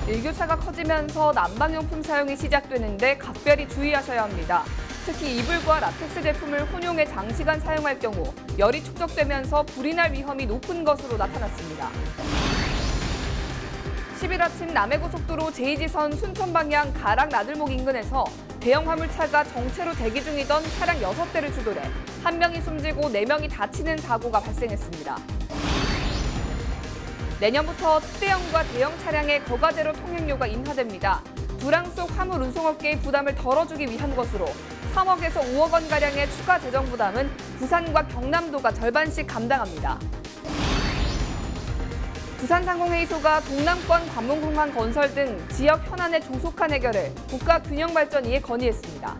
일교차가 커지면서 난방용품 사용이 시작되는데 각별히 주의하셔야 합니다. 특히 이불과 라텍스 제품을 혼용해 장시간 사용할 경우 열이 축적되면서 불이 날 위험이 높은 것으로 나타났습니다. 10일 아침 남해고속도로 제2지선 순천 방향 가락 나들목 인근에서 대형 화물차가 정체로 대기 중이던 차량 6대를 추돌해 1명이 숨지고 4명이 다치는 사고가 발생했습니다. 내년부터 특대형과 대형 차량의 거가대로 통행료가 인하됩니다. 불황 속 화물 운송업계의 부담을 덜어주기 위한 것으로 3억에서 5억 원가량의 추가 재정 부담은 부산과 경남도가 절반씩 감당합니다. 부산상공회의소가 동남권 관문공항 건설 등 지역 현안의 조속한 해결을 국가균형발전위에 건의했습니다.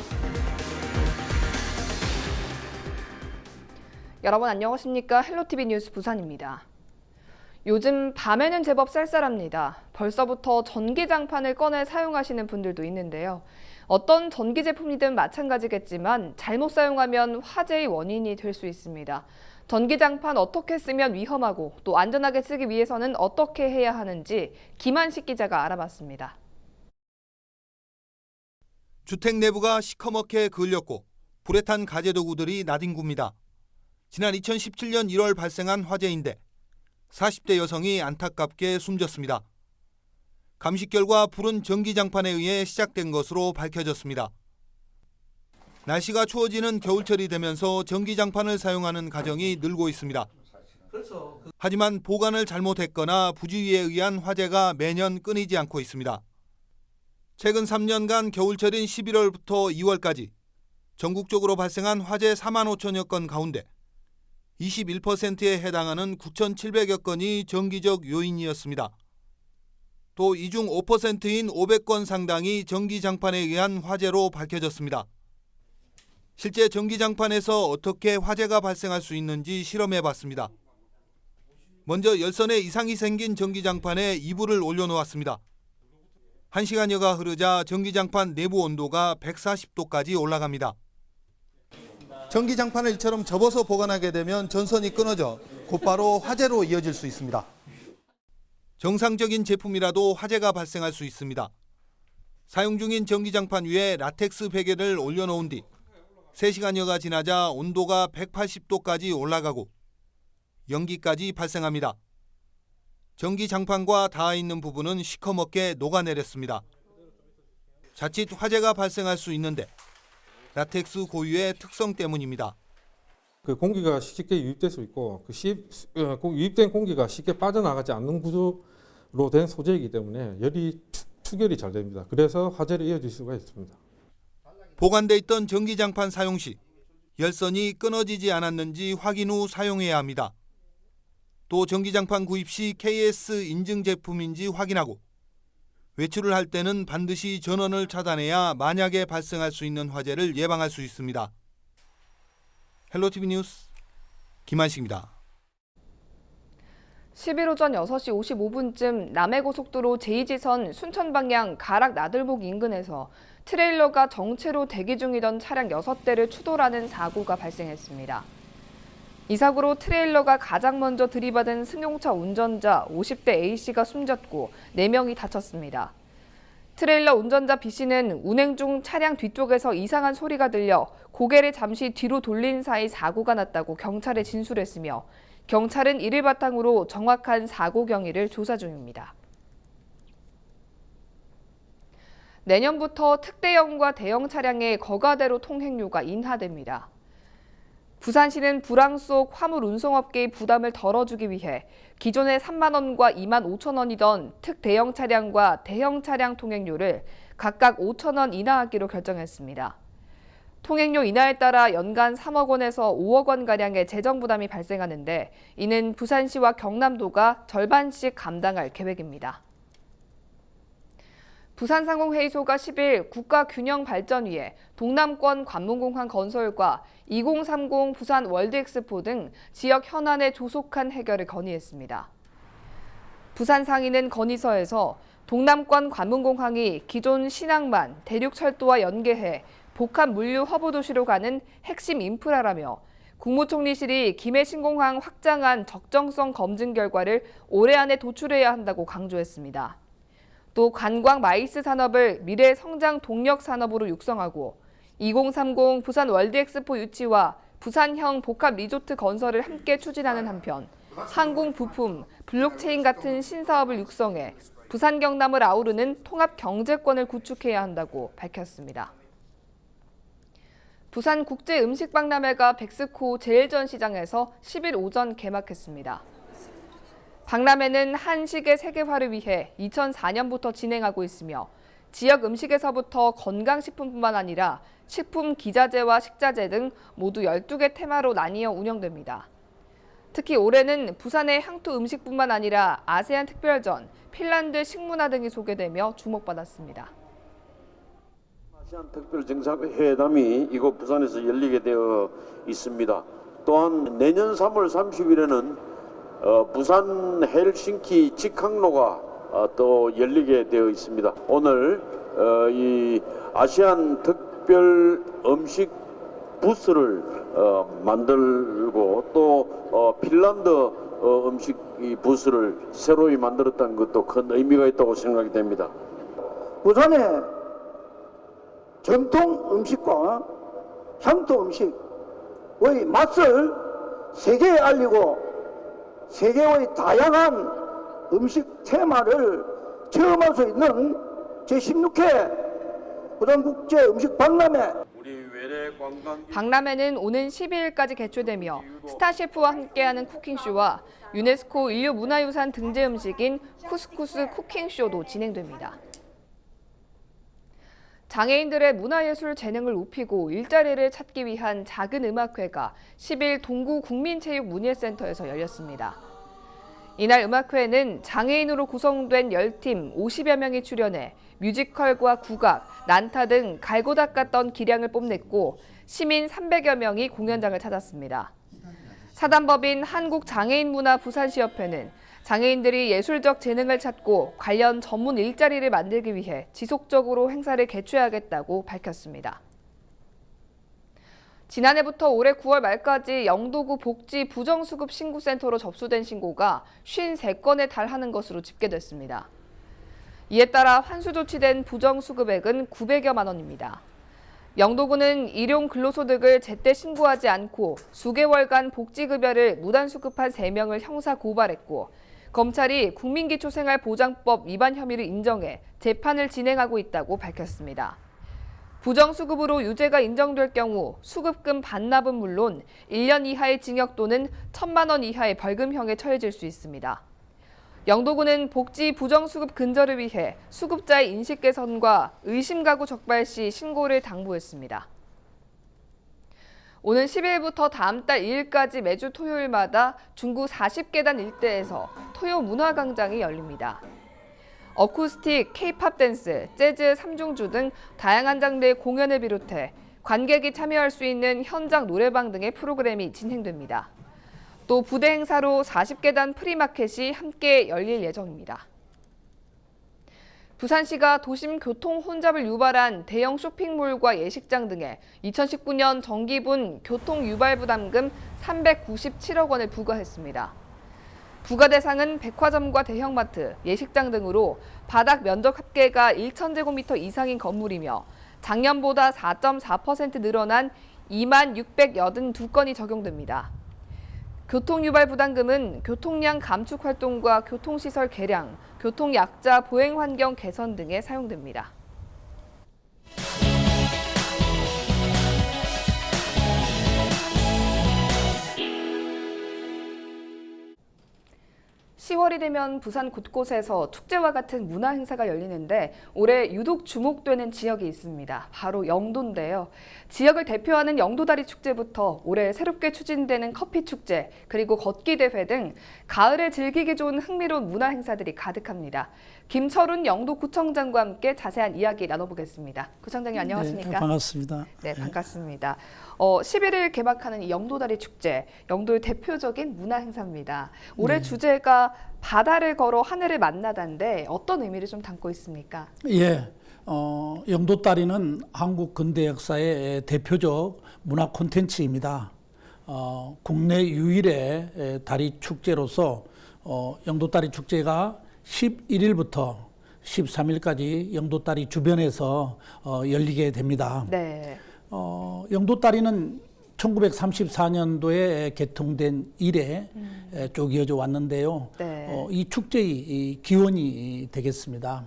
여러분 안녕하십니까? 헬로티비 뉴스 부산입니다. 요즘 밤에는 제법 쌀쌀합니다. 벌써부터 전기장판을 꺼내 사용하시는 분들도 있는데요. 어떤 전기 제품이든 마찬가지겠지만 잘못 사용하면 화재의 원인이 될 수 있습니다. 전기장판 어떻게 쓰면 위험하고 또 안전하게 쓰기 위해서는 어떻게 해야 하는지 김한식 기자가 알아봤습니다. 주택 내부가 시커멓게 그을렸고 불에 탄 가재도구들이 나뒹굽니다. 지난 2017년 1월 발생한 화재인데 40대 여성이 안타깝게 숨졌습니다. 감식 결과 불은 전기장판에 의해 시작된 것으로 밝혀졌습니다. 날씨가 추워지는 겨울철이 되면서 전기장판을 사용하는 가정이 늘고 있습니다. 하지만 보관을 잘못했거나 부주의에 의한 화재가 매년 끊이지 않고 있습니다. 최근 3년간 겨울철인 11월부터 2월까지 전국적으로 발생한 화재 4만 5천여 건 가운데 21%에 해당하는 9,700여 건이 정기적 요인이었습니다. 또 이 중 5%인 500건 상당이 전기장판에 의한 화재로 밝혀졌습니다. 실제 전기장판에서 어떻게 화재가 발생할 수 있는지 실험해봤습니다. 먼저 열선에 이상이 생긴 전기장판에 이불을 올려놓았습니다. 1시간여가 흐르자 전기장판 내부 온도가 140도까지 올라갑니다. 전기장판을 이처럼 접어서 보관하게 되면 전선이 끊어져 곧바로 화재로 이어질 수 있습니다. 정상적인 제품이라도 화재가 발생할 수 있습니다. 사용 중인 전기장판 위에 라텍스 베개를 올려놓은 뒤 3시간여가 지나자 온도가 180도까지 올라가고 연기까지 발생합니다. 전기장판과 닿아 있는 부분은 시커멓게 녹아내렸습니다. 자칫 화재가 발생할 수 있는데 라텍스 고유의 특성 때문입니다. 그 공기가 쉽게 유입될 수 있고 유입된 공기가 쉽게 빠져나가지 않는 구조로 된 소재이기 때문에 열이 추결이 잘 됩니다. 그래서 화재로 이어질 수가 있습니다. 보관돼 있던 전기장판 사용 시 열선이 끊어지지 않았는지 확인 후 사용해야 합니다. 또 전기장판 구입 시 KS 인증 제품인지 확인하고 외출을 할 때는 반드시 전원을 차단해야 만약에 발생할 수 있는 화재를 예방할 수 있습니다. 헬로티비 뉴스 김한식입니다. 10일 오전 6시 55분쯤 남해고속도로 제2지선 순천 방향 가락 나들목 인근에서 트레일러가 정체로 대기 중이던 차량 6대를 추돌하는 사고가 발생했습니다. 이 사고로 트레일러가 가장 먼저 들이받은 승용차 운전자 50대 A씨가 숨졌고 4명이 다쳤습니다. 트레일러 운전자 B씨는 운행 중 차량 뒤쪽에서 이상한 소리가 들려 고개를 잠시 뒤로 돌린 사이 사고가 났다고 경찰에 진술했으며 경찰은 이를 바탕으로 정확한 사고 경위를 조사 중입니다. 내년부터 특대형과 대형 차량의 거가대로 통행료가 인하됩니다. 부산시는 불황 속 화물 운송업계의 부담을 덜어주기 위해 기존의 3만 원과 2만 5천 원이던 특대형 차량과 대형 차량 통행료를 각각 5천 원 인하하기로 결정했습니다. 통행료 인하에 따라 연간 3억 원에서 5억 원가량의 재정 부담이 발생하는데 이는 부산시와 경남도가 절반씩 감당할 계획입니다. 부산상공회의소가 10일 국가균형발전위에 동남권 관문공항 건설과 2030 부산 월드엑스포 등 지역 현안의 조속한 해결을 건의했습니다. 부산 상인은 건의서에서 동남권 관문공항이 기존 신항만, 대륙철도와 연계해 복합 물류 허브 도시로 가는 핵심 인프라라며 국무총리실이 김해 신공항 확장안 적정성 검증 결과를 올해 안에 도출해야 한다고 강조했습니다. 또 관광 마이스 산업을 미래 성장 동력 산업으로 육성하고 2030 부산 월드엑스포 유치와 부산형 복합 리조트 건설을 함께 추진하는 한편 항공 부품, 블록체인 같은 신사업을 육성해 부산 경남을 아우르는 통합 경제권을 구축해야 한다고 밝혔습니다. 부산 국제음식박람회가 백스코 제일전시장에서 10일 오전 개막했습니다. 박람회는 한식의 세계화를 위해 2004년부터 진행하고 있으며 지역 음식에서부터 건강식품뿐만 아니라 식품 기자재와 식자재 등 모두 12개 테마로 나뉘어 운영됩니다. 특히 올해는 부산의 향토 음식뿐만 아니라 아세안 특별전, 핀란드 식문화 등이 소개되며 주목받았습니다. 아시안 특별 정상회담이 이곳 부산에서 열리게 되어 있습니다. 또한 내년 3월 30일에는 부산 헬싱키 직항로가 또 열리게 되어 있습니다. 오늘 이 아시안 특별 음식 부스를 만들고 또 핀란드 음식 부스를 새로이 만들었다는 것도 큰 의미가 있다고 생각이 됩니다. 부산의 전통 음식과 향토 음식의 맛을 세계에 알리고 세계의 다양한 음식 테마를 체험할 수 있는 제16회 부산국제음식박람회. 박람회는 오는 12일까지 개최되며 스타셰프와 함께하는 쿠킹쇼와 유네스코 인류문화유산 등재 음식인 쿠스쿠스 쿠킹쇼도 진행됩니다. 장애인들의 문화예술 재능을 높이고 일자리를 찾기 위한 작은 음악회가 10일 동구 국민체육문예센터에서 열렸습니다. 이날 음악회에는 장애인으로 구성된 10팀 50여 명이 출연해 뮤지컬과 국악, 난타 등 갈고 닦았던 기량을 뽐냈고 시민 300여 명이 공연장을 찾았습니다. 사단법인 한국장애인문화부산시협회는 장애인들이 예술적 재능을 찾고 관련 전문 일자리를 만들기 위해 지속적으로 행사를 개최하겠다고 밝혔습니다. 지난해부터 올해 9월 말까지 영도구 복지 부정수급 신고센터로 접수된 신고가 53건에 달하는 것으로 집계됐습니다. 이에 따라 환수 조치된 부정수급액은 900여만 원입니다. 영도구는 일용 근로소득을 제때 신고하지 않고 수개월간 복지급여를 무단수급한 3명을 형사 고발했고 검찰이 국민기초생활보장법 위반 혐의를 인정해 재판을 진행하고 있다고 밝혔습니다. 부정수급으로 유죄가 인정될 경우 수급금 반납은 물론 1년 이하의 징역 또는 1,000만 원 이하의 벌금형에 처해질 수 있습니다. 영도구는 복지 부정수급 근절을 위해 수급자의 인식 개선과 의심 가구 적발 시 신고를 당부했습니다. 오는 10일부터 다음 달 2일까지 매주 토요일마다 중구 40계단 일대에서 토요 문화광장이 열립니다. 어쿠스틱, 케이팝 댄스, 재즈 3중주 등 다양한 장르의 공연을 비롯해 관객이 참여할 수 있는 현장 노래방 등의 프로그램이 진행됩니다. 또 부대 행사로 40계단 프리마켓이 함께 열릴 예정입니다. 부산시가 도심 교통 혼잡을 유발한 대형 쇼핑몰과 예식장 등에 2019년 정기분 교통 유발 부담금 397억 원을 부과했습니다. 부과 대상은 백화점과 대형마트, 예식장 등으로 바닥 면적 합계가 1,000제곱미터 이상인 건물이며 작년보다 4.4% 늘어난 2682건이 적용됩니다. 교통유발 부담금은 교통량 감축 활동과 교통시설 개량, 교통약자 보행 환경 개선 등에 사용됩니다. (10월이) 되면 부산 곳곳에서 축제와 같은 문화 행사가 열리는데 올해 유독 주목되는 지역이 있습니다. 바로 영도인데요. 지역을 대표하는 영도다리 축제부터 올해 새롭게 추진되는 커피 축제, 그리고 걷기 대회 등 가을에 즐기기 좋은 흥미로운 문화 행사들이 가득합니다. 김철훈 영도구청장과 함께 자세한 이야기 나눠보겠습니다. 구청장님 안녕하십니까? 네, 반갑습니다. 네, 반갑습니다. 11일 개막하는 이 영도다리 축제, 영도의 대표적인 문화 행사입니다. 올해 주제가 바다를 걸어 하늘을 만나다인데 어떤 의미를 좀 담고 있습니까? 예, 영도다리는 한국 근대 역사의 대표적 문화 콘텐츠입니다. 국내 유일의 다리 축제로서 영도다리 축제가 11일부터 13일까지 영도다리 주변에서 열리게 됩니다. 네. 영도다리는 1934년도에 개통된 이래 쭉 이어져 왔는데요. 네. 이 축제의 기원이 되겠습니다.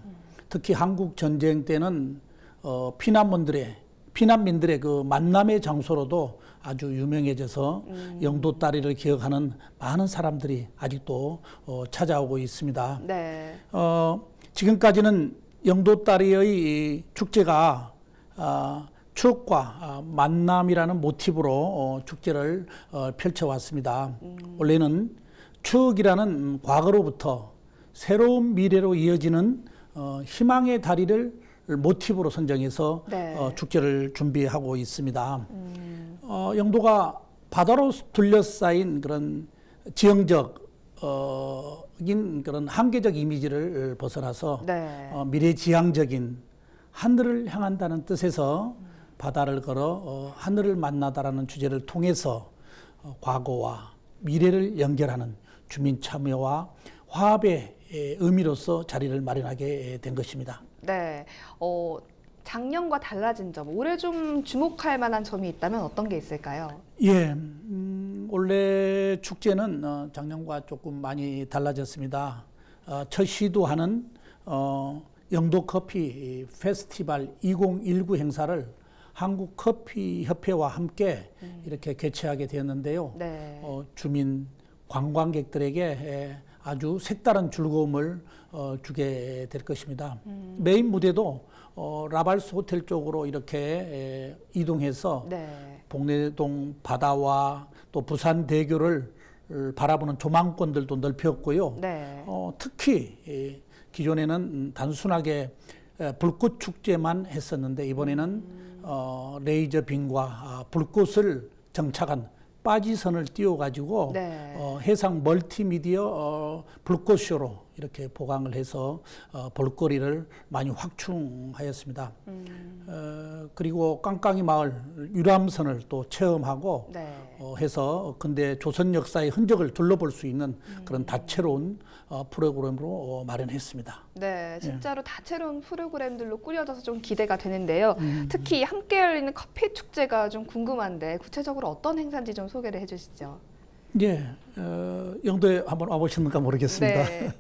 특히 한국 전쟁 때는 피난민들의 그 만남의 장소로도 아주 유명해져서 영도다리를 기억하는 많은 사람들이 아직도 찾아오고 있습니다. 네. 지금까지는 영도다리의 축제가 추억과 만남이라는 모티브로 축제를 펼쳐왔습니다. 원래는 추억이라는 과거로부터 새로운 미래로 이어지는 희망의 다리를 모티브로 선정해서 네. 축제를 준비하고 있습니다. 영도가 바다로 둘러싸인 그런 지형적 인 그런 한계적 이미지를 벗어나서 네. 미래지향적인 하늘을 향한다는 뜻에서 바다를 걸어 하늘을 만나다라는 주제를 통해서 과거와 미래를 연결하는 주민 참여와 화합의 의미로서 자리를 마련하게 된 것입니다. 네. 작년과 달라진 점, 올해 좀 주목할 만한 점이 있다면 어떤 게 있을까요? 예, 올해 축제는 작년과 조금 많이 달라졌습니다. 첫 시도하는 영도커피 페스티벌 2019 행사를 한국커피협회와 함께 이렇게 개최하게 되었는데요. 네. 주민 관광객들에게 아주 색다른 즐거움을 주게 될 것입니다. 메인 무대도 라발스 호텔 쪽으로 이렇게 이동해서 네. 복내동 바다와 또 부산대교를 바라보는 조망권들도 넓혔고요. 네. 특히 기존에는 단순하게 불꽃 축제만 했었는데 이번에는 레이저 빔과 불꽃을 정착한 빠지선을 띄워가지고 네. 해상 멀티미디어 불꽃쇼로 이렇게 보강을 해서 볼거리를 많이 확충하였습니다. 그리고 깡깡이 마을 유람선을 또 체험하고 네. 해서 근데 조선 역사의 흔적을 둘러볼 수 있는 그런 다채로운 프로그램으로 마련했습니다. 네, 진짜로 다채로운 프로그램들로 꾸려져서 좀 기대가 되는데요. 특히 함께 열리는 커피 축제가 좀 궁금한데 구체적으로 어떤 행사인지 좀 소개를 해주시죠. 예, 영도에 한번 와보셨는가 모르겠습니다. 네.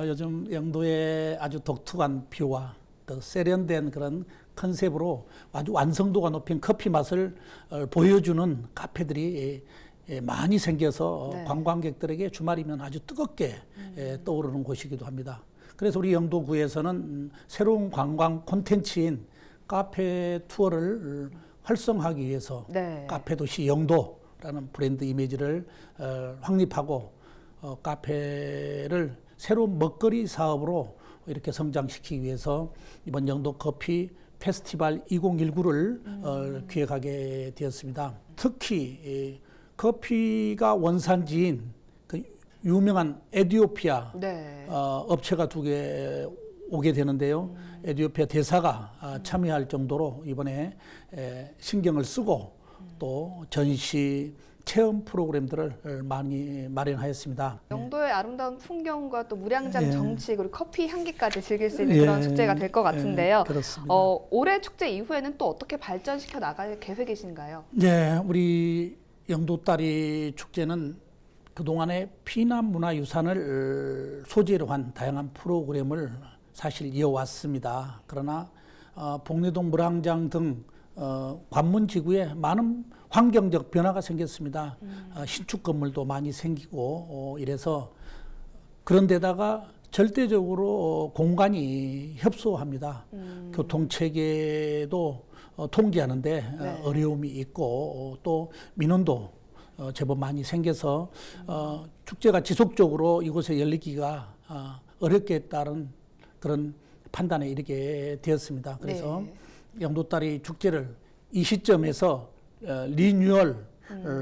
요즘 영도에 아주 독특한 뷰와 또 세련된 그런 컨셉으로 아주 완성도가 높은 커피 맛을 보여주는 카페들이 많이 생겨서 네. 관광객들에게 주말이면 아주 뜨겁게 떠오르는 곳이기도 합니다. 그래서 우리 영도구에서는 새로운 관광 콘텐츠인 카페 투어를 활성화하기 위해서 네. 카페 도시 영도라는 브랜드 이미지를 확립하고 카페를 새로운 먹거리 사업으로 이렇게 성장시키기 위해서 이번 영도 커피 페스티벌 2019를 기획하게 되었습니다. 특히 커피가 원산지인 그 유명한 에티오피아 네. 업체가 2개 오게 되는데요. 에티오피아 대사가 참여할 정도로 이번에 신경을 쓰고 또 전시 체험 프로그램들을 많이 마련하였습니다. 영도의 아름다운 풍경과 또 무량장 예. 정치 그리고 커피 향기까지 즐길 수 있는 예. 그런 축제가 될 것 같은데요. 그렇습니다. 올해 축제 이후에는 또 어떻게 발전시켜 나갈 계획이신가요? 네, 우리 영도다리 축제는 그동안의 피난문화유산을 소재로 한 다양한 프로그램을 사실 이어왔습니다. 그러나 복내동 물항장 등 관문지구에 많은 환경적 변화가 생겼습니다. 신축 건물도 많이 생기고 이래서 그런데다가 절대적으로 공간이 협소합니다. 교통체계도 통제하는데 네. 어려움이 있고 또 민원도 제법 많이 생겨서 축제가 지속적으로 이곳에 열리기가 어렵겠다는 그런 판단에 이르게 되었습니다. 그래서 네. 영도다리 축제를 이 시점에서 리뉴얼을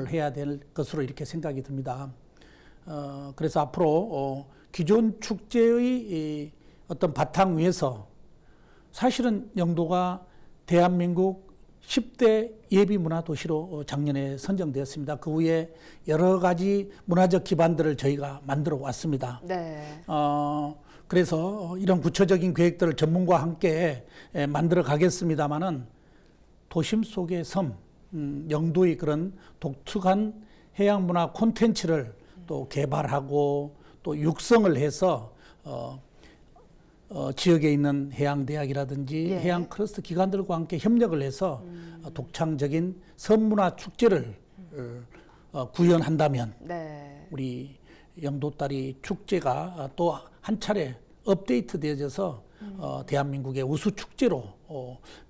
해야 될 것으로 이렇게 생각이 듭니다. 그래서 앞으로 기존 축제의 어떤 바탕 위에서 사실은 영도가 대한민국 10대 예비문화 도시로 작년에 선정되었습니다. 그 후에 여러 가지 문화적 기반들을 저희가 만들어 왔습니다. 네. 그래서 이런 구체적인 계획들을 전문가와 함께 만들어 가겠습니다마는 도심 속의 섬, 영도의 그런 독특한 해양문화 콘텐츠를 또 개발하고 또 육성을 해서 지역에 있는 해양대학이라든지 해양 클러스터 기관들과 함께 협력을 해서 독창적인 섬문화 축제를 구현한다면 네. 우리 영도다리 축제가 또 한 차례 업데이트되어져서 대한민국의 우수 축제로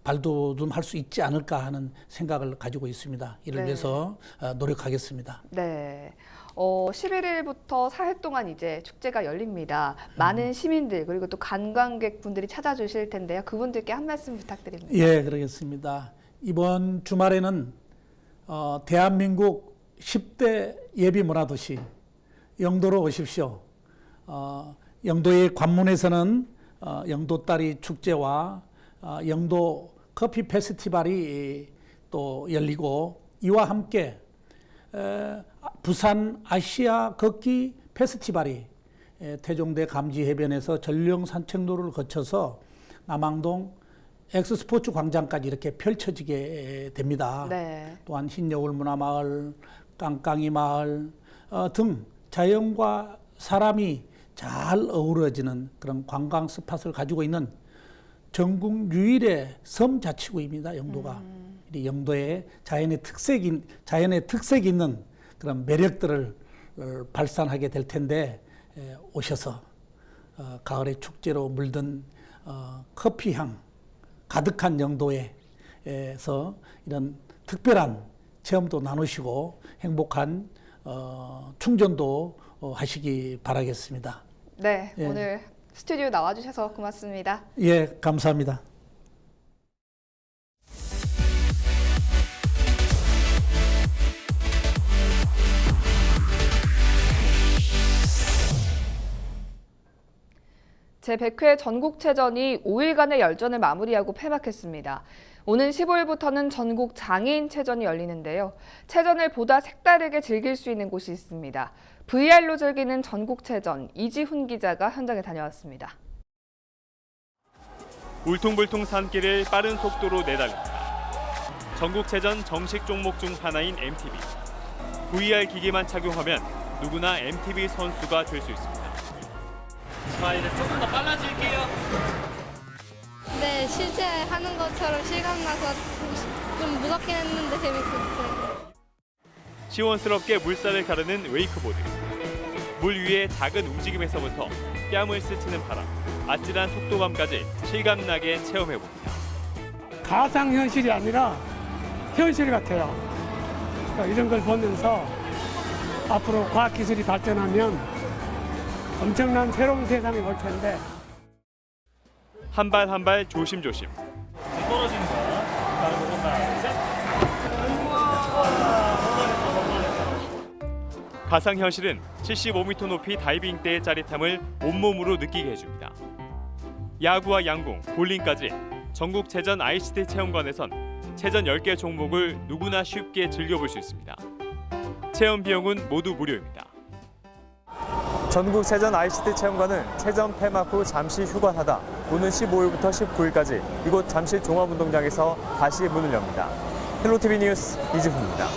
발돋움할 수 있지 않을까 하는 생각을 가지고 있습니다. 이를 네. 위해서 노력하겠습니다. 네. 11일부터 사흘 동안 이제 축제가 열립니다. 많은 시민들 그리고 또 관광객분들이 찾아주실 텐데요. 그분들께 한 말씀 부탁드립니다. 예, 그러겠습니다. 이번 주말에는 대한민국 10대 예비 문화도시 영도로 오십시오. 영도의 관문에서는 영도다리 축제와 영도 커피 페스티벌이 또 열리고 이와 함께 부산 아시아 걷기 페스티벌이 태종대 감지해변에서 전령 산책로를 거쳐서 남항동 엑스스포츠 광장까지 이렇게 펼쳐지게 됩니다. 네. 또한 흰여울 문화마을, 깡깡이 마을 등 자연과 사람이 잘 어우러지는 그런 관광 스팟을 가지고 있는 전국 유일의 섬 자치구입니다. 영도가. 이 영도의 자연의 특색이 있는 그런 매력들을 발산하게 될 텐데 오셔서 가을의 축제로 물든 커피향 가득한 영도에서 이런 특별한 체험도 나누시고 행복한 충전도 하시기 바라겠습니다. 네. 예. 오늘 스튜디오 나와주셔서 고맙습니다. 예, 감사합니다. 제100회 전국체전이 5일간의 열전을 마무리하고 폐막했습니다. 오는 15일부터는 전국 장애인체전이 열리는데요. 체전을 보다 색다르게 즐길 수 있는 곳이 있습니다. VR로 즐기는 전국체전, 이지훈 기자가 현장에 다녀왔습니다. 울퉁불퉁 산길을 빠른 속도로 내달립니다. 전국체전 정식 종목 중 하나인 MTB. VR 기기만 착용하면 누구나 MTB 선수가 될 수 있습니다. 자, 이제 조금 더 빨라질게요. 네, 실제 하는 것처럼 실감나서 좀 무섭긴 했는데 재밌었어요. 시원스럽게 물살을 가르는 웨이크보드. 물 위의 작은 움직임에서부터 뺨을 스치는 바람, 아찔한 속도감까지 실감나게 체험해봅니다. 가상현실이 아니라 현실 같아요. 이런 걸 보면서 앞으로 과학기술이 발전하면 엄청난 새로운 세상이 올 텐데 한 발 한 발 조심조심. 떨어지는 거야. 하나, 둘, 셋. 가상현실은 75m 높이 다이빙대의 짜릿함을 온몸으로 느끼게 해줍니다. 야구와 양궁, 볼링까지 전국체전 ICT 체험관에선 체전 10개 종목을 누구나 쉽게 즐겨볼 수 있습니다. 체험 비용은 모두 무료입니다. 전국체전 ICT 체험관은 체전 폐막 후 잠시 휴관하다 오는 15일부터 19일까지 이곳 잠실 종합운동장에서 다시 문을 엽니다. 헬로티비 뉴스 이지훈입니다.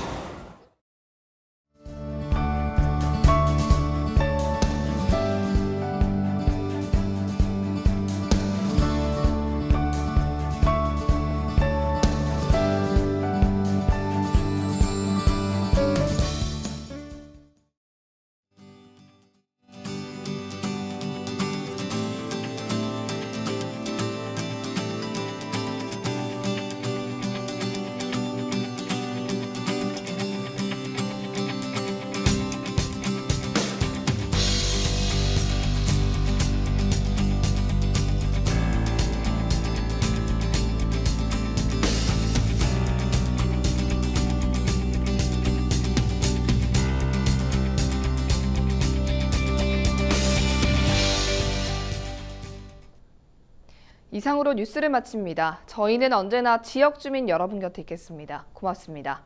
이상으로 뉴스를 마칩니다. 저희는 언제나 지역 주민 여러분 곁에 있겠습니다. 고맙습니다.